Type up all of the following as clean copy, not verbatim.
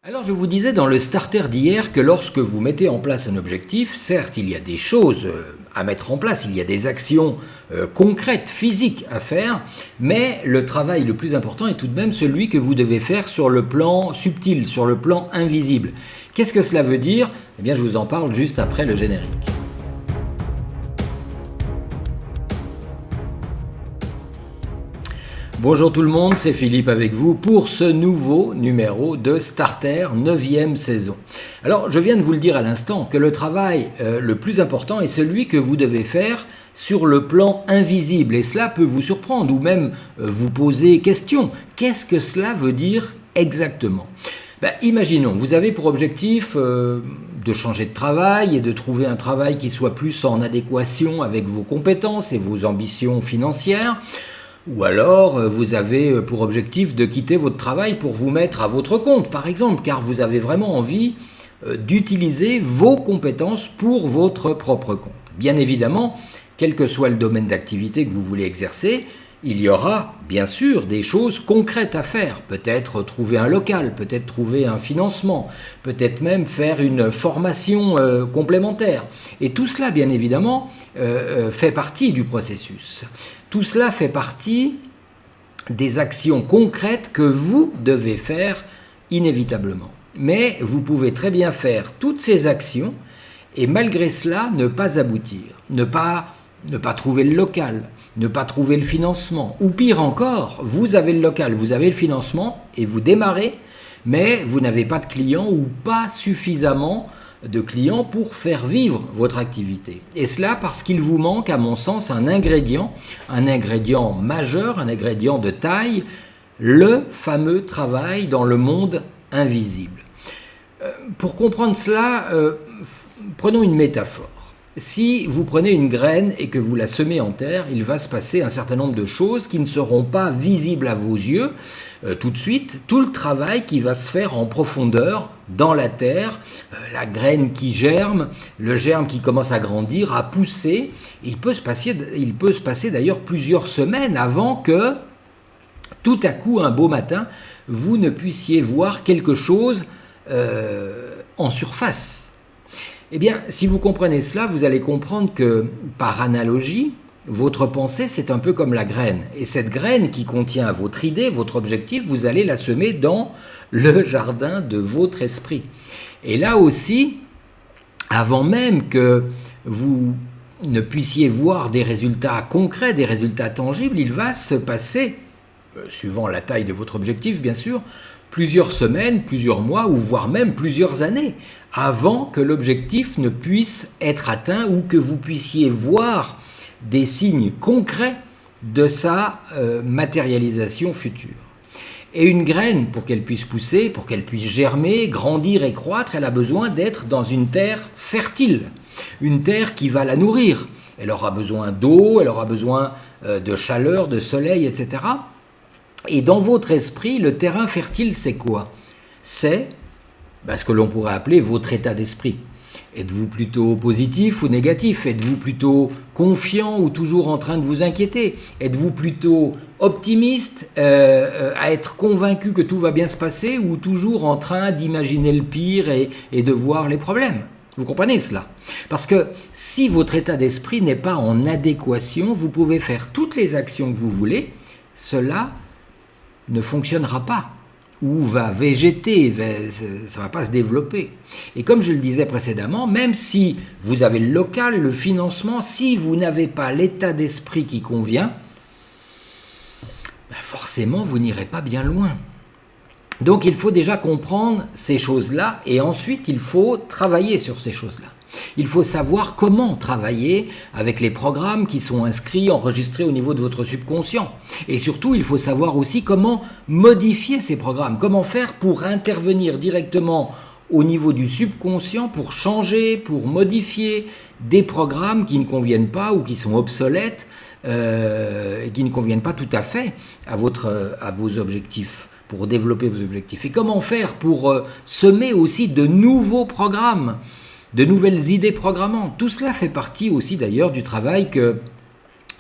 Alors je vous disais dans le starter d'hier que lorsque vous mettez en place un objectif, certes il y a des choses à mettre en place, il y a des actions concrètes, physiques à faire, mais le travail le plus important est tout de même celui que vous devez faire sur le plan subtil, sur le plan invisible. Qu'est-ce que cela veut dire? Eh bien je vous en parle juste après le générique. Bonjour tout le monde, c'est Philippe avec vous pour ce nouveau numéro de Starter 9e saison. Alors je viens de vous le dire à l'instant que le travail le plus important est celui que vous devez faire sur le plan invisible et cela peut vous surprendre ou même vous poser question. Qu'est-ce que cela veut dire exactement? Imaginons, vous avez pour objectif de changer de travail et de trouver un travail qui soit plus en adéquation avec vos compétences et vos ambitions financières. Ou alors, vous avez pour objectif de quitter votre travail pour vous mettre à votre compte, par exemple, car vous avez vraiment envie d'utiliser vos compétences pour votre propre compte. Bien évidemment, quel que soit le domaine d'activité que vous voulez exercer, il y aura bien sûr des choses concrètes à faire. Peut-être trouver un local, peut-être trouver un financement, peut-être même faire une formation complémentaire. Et tout cela, bien évidemment, fait partie du processus. Tout cela fait partie des actions concrètes que vous devez faire inévitablement. Mais vous pouvez très bien faire toutes ces actions et malgré cela ne pas aboutir, ne pas trouver le local, ne pas trouver le financement. Ou pire encore, vous avez le local, vous avez le financement et vous démarrez, mais vous n'avez pas de clients ou pas suffisamment de clients pour faire vivre votre activité. Et cela parce qu'il vous manque, à mon sens, un ingrédient majeur, un ingrédient de taille, le fameux travail dans le monde invisible. Pour comprendre cela, prenons une métaphore. Si vous prenez une graine et que vous la semez en terre, il va se passer un certain nombre de choses qui ne seront pas visibles à vos yeux tout de suite. Tout le travail qui va se faire en profondeur dans la terre, la graine qui germe, le germe qui commence à grandir, à pousser. Il peut se passer d'ailleurs plusieurs semaines avant que tout à coup, un beau matin, vous ne puissiez voir quelque chose en surface. Eh bien, si vous comprenez cela, vous allez comprendre que, par analogie, votre pensée, c'est un peu comme la graine. Et cette graine qui contient votre idée, votre objectif, vous allez la semer dans le jardin de votre esprit. Et là aussi, avant même que vous ne puissiez voir des résultats concrets, des résultats tangibles, il va se passer, suivant la taille de votre objectif bien sûr, plusieurs semaines, plusieurs mois ou voire même plusieurs années avant que l'objectif ne puisse être atteint ou que vous puissiez voir des signes concrets de sa matérialisation future. Et une graine, pour qu'elle puisse pousser, pour qu'elle puisse germer, grandir et croître, elle a besoin d'être dans une terre fertile, une terre qui va la nourrir. Elle aura besoin d'eau, elle aura besoin de chaleur, de soleil, etc. Et dans votre esprit, le terrain fertile, c'est quoi? C'est ce que l'on pourrait appeler votre état d'esprit. Êtes-vous plutôt positif ou négatif? Êtes-vous plutôt confiant ou toujours en train de vous inquiéter? Êtes-vous plutôt optimiste, à être convaincu que tout va bien se passer ou toujours en train d'imaginer le pire et de voir les problèmes? Vous comprenez cela? Parce que si votre état d'esprit n'est pas en adéquation, vous pouvez faire toutes les actions que vous voulez, cela ne fonctionnera pas ou va végéter, ça ne va pas se développer. Et comme je le disais précédemment, même si vous avez le local, le financement, si vous n'avez pas l'état d'esprit qui convient, forcément vous n'irez pas bien loin. Donc il faut déjà comprendre ces choses-là et ensuite il faut travailler sur ces choses-là. Il faut savoir comment travailler avec les programmes qui sont inscrits, enregistrés au niveau de votre subconscient. Et surtout, il faut savoir aussi comment modifier ces programmes, comment faire pour intervenir directement au niveau du subconscient pour changer, pour modifier des programmes qui ne conviennent pas ou qui sont obsolètes et qui ne conviennent pas tout à fait à vos objectifs, pour développer vos objectifs. Et comment faire pour semer aussi de nouveaux programmes, de nouvelles idées programmantes. Tout cela fait partie aussi d'ailleurs du travail que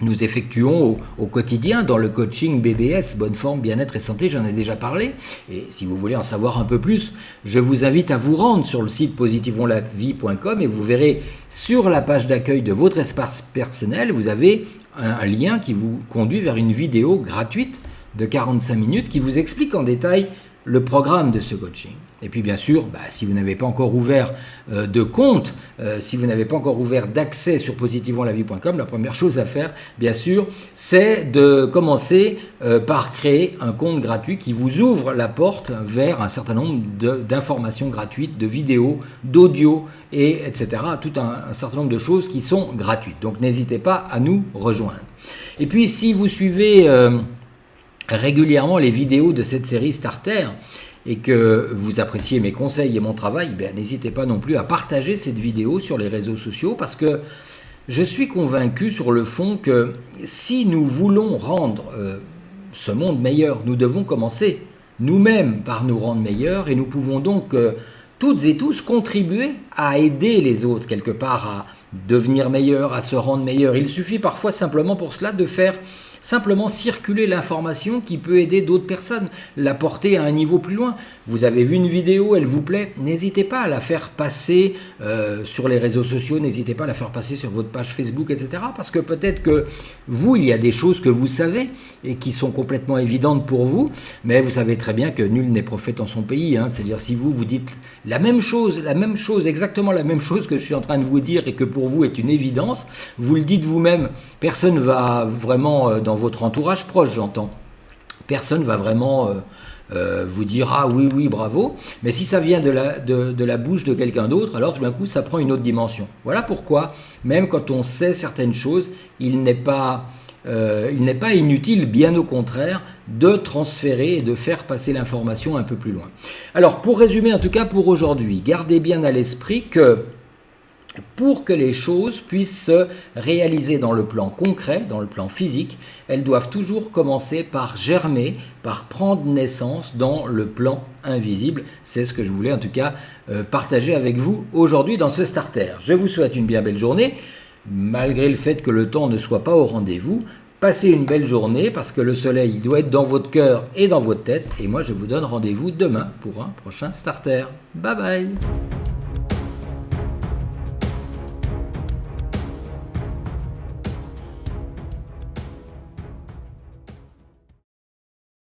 nous effectuons au quotidien dans le coaching BBS, bonne forme, bien-être et santé, j'en ai déjà parlé. Et si vous voulez en savoir un peu plus, je vous invite à vous rendre sur le site positivonslavie.com et vous verrez sur la page d'accueil de votre espace personnel, vous avez un lien qui vous conduit vers une vidéo gratuite de 45 minutes qui vous explique en détail le programme de ce coaching. Et puis bien sûr, si vous n'avez pas encore ouvert de compte, si vous n'avez pas encore ouvert d'accès sur positivonslavie.com, la première chose à faire, bien sûr, c'est de commencer par créer un compte gratuit qui vous ouvre la porte vers un certain nombre d'informations gratuites, de vidéos, d'audio, etc. Tout un certain nombre de choses qui sont gratuites. Donc n'hésitez pas à nous rejoindre. Et puis si vous suivez régulièrement les vidéos de cette série Starter et que vous appréciez mes conseils et mon travail, n'hésitez pas non plus à partager cette vidéo sur les réseaux sociaux parce que je suis convaincu sur le fond que si nous voulons rendre ce monde meilleur, nous devons commencer nous-mêmes par nous rendre meilleurs et nous pouvons donc toutes et tous contribuer à aider les autres quelque part à devenir meilleurs, à se rendre meilleurs. Il suffit parfois simplement pour cela de faire simplement circuler l'information qui peut aider d'autres personnes, la porter à un niveau plus loin. Vous avez vu une vidéo, elle vous plaît, n'hésitez pas à la faire passer sur les réseaux sociaux, n'hésitez pas à la faire passer sur votre page Facebook, etc. Parce que peut-être que vous, il y a des choses que vous savez et qui sont complètement évidentes pour vous, mais vous savez très bien que nul n'est prophète en son pays. C'est-à-dire si vous dites la même chose, exactement la même chose que je suis en train de vous dire et que pour vous est une évidence, vous le dites vous-même, personne va vraiment dans votre entourage proche, j'entends. Personne va vraiment vous dire « Ah oui, bravo ». Mais si ça vient de la bouche de quelqu'un d'autre, alors tout d'un coup, ça prend une autre dimension. Voilà pourquoi, même quand on sait certaines choses, il n'est pas inutile, bien au contraire, de transférer et de faire passer l'information un peu plus loin. Alors, pour résumer, en tout cas pour aujourd'hui, gardez bien à l'esprit que pour que les choses puissent se réaliser dans le plan concret, dans le plan physique, elles doivent toujours commencer par germer, par prendre naissance dans le plan invisible. C'est ce que je voulais en tout cas partager avec vous aujourd'hui dans ce starter. Je vous souhaite une bien belle journée, malgré le fait que le temps ne soit pas au rendez-vous. Passez une belle journée parce que le soleil il doit être dans votre cœur et dans votre tête. Et moi je vous donne rendez-vous demain pour un prochain starter. Bye bye.